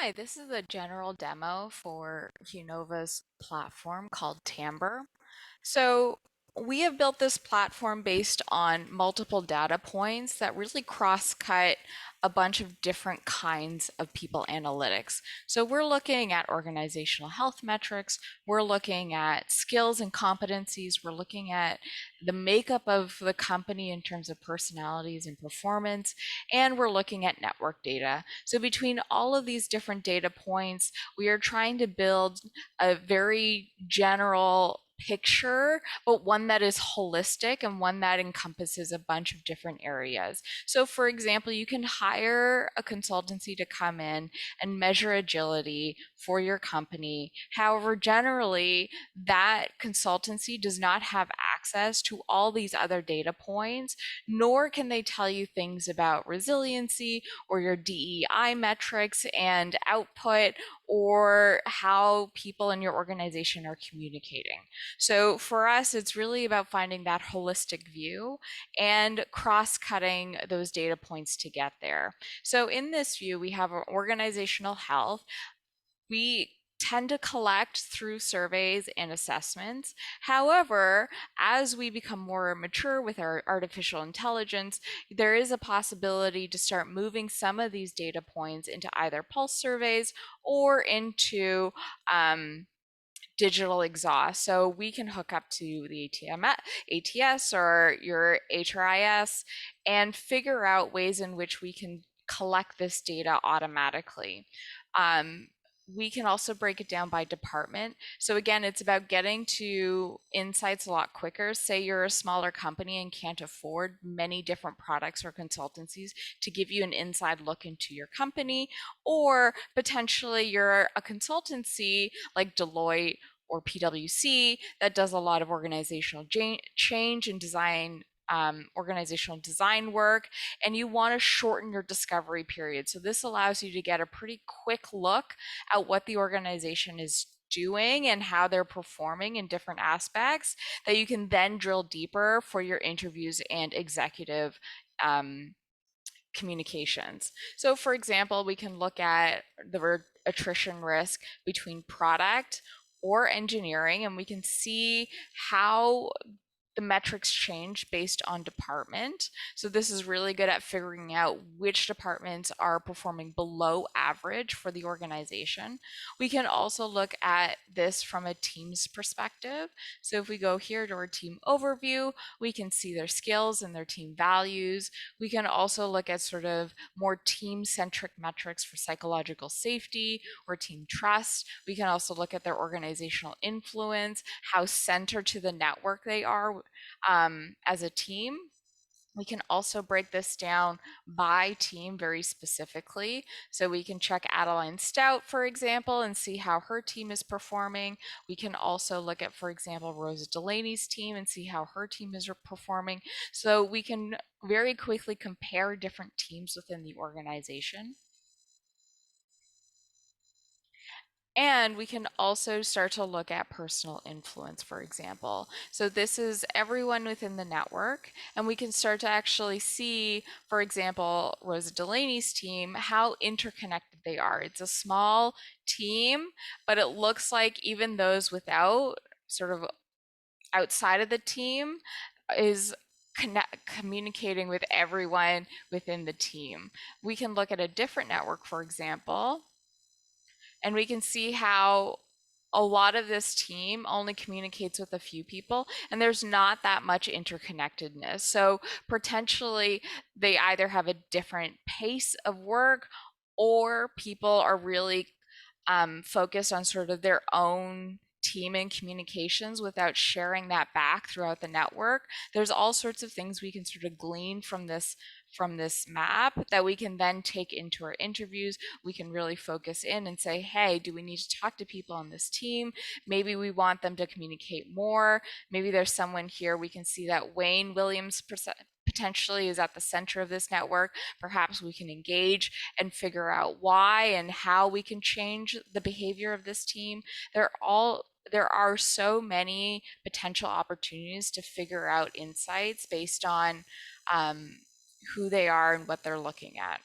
Hi, this is a general demo for Hunova's platform called Tambr. So we have built this platform based on multiple data points that really cross-cut a bunch of different kinds of people analytics. So we're looking at organizational health metrics, we're looking at skills and competencies, we're looking at the makeup of the company in terms of personalities and performance, and we're looking at network data. So between all of these different data points, we are trying to build a very general picture, but one that is holistic and one that encompasses a bunch of different areas. So for example, you can hire a consultancy to come in and measure agility for your company. However, generally, that consultancy does not have access to all these other data points, nor can they tell you things about resiliency or your DEI metrics and output or how people in your organization are communicating. So for us, it's really about finding that holistic view and cross-cutting those data points to get there. So in this view, we have organizational health. We tend to collect through surveys and assessments. However, as we become more mature with our artificial intelligence, there is a possibility to start moving some of these data points into either pulse surveys or into digital exhaust. So we can hook up to the ATS or your HRIS and figure out ways in which we can collect this data automatically. We can also break it down by department. So again, it's about getting to insights a lot quicker. Say you're a smaller company and can't afford many different products or consultancies to give you an inside look into your company, or potentially you're a consultancy like Deloitte or PwC that does a lot of organizational change and design, organizational design work, and you want to shorten your discovery period. So this allows you to get a pretty quick look at what the organization is doing and how they're performing in different aspects that you can then drill deeper for your interviews and executive communications. So for example, we can look at the attrition risk between product or engineering, and we can see how the metrics change based on department. So this is really good at figuring out which departments are performing below average for the organization. We can also look at this from a team's perspective. So if we go here to our team overview, we can see their skills and their team values. We can also look at sort of more team-centric metrics for psychological safety or team trust. We can also look at their organizational influence, how centered to the network they are as a team. We can also break this down by team very specifically. So we can check Adeline Stout, for example, and see how her team is performing. We can also look at, for example, Rosa Delaney's team and see how her team is performing. So we can very quickly compare different teams within the organization. And we can also start to look at personal influence, for example. So this is everyone within the network, and we can start to actually see, for example, Rosa Delaney's team, how interconnected they are. It's a small team, but it looks like even those without sort of outside of the team is communicating with everyone within the team. We can look at a different network, for example, and we can see how a lot of this team only communicates with a few people and there's not that much interconnectedness. So potentially they either have a different pace of work or people are really focused on sort of their own team and communications without sharing that back throughout the network. There's all sorts of things we can sort of glean from this map that we can then take into our interviews. We can really focus in and say, hey, do we need to talk to people on this team? Maybe we want them to communicate more. Maybe there's someone here, we can see that Wayne Williams potentially is at the center of this network. Perhaps we can engage and figure out why and how we can change the behavior of this team. There are so many potential opportunities to figure out insights based on who they are and what they're looking at.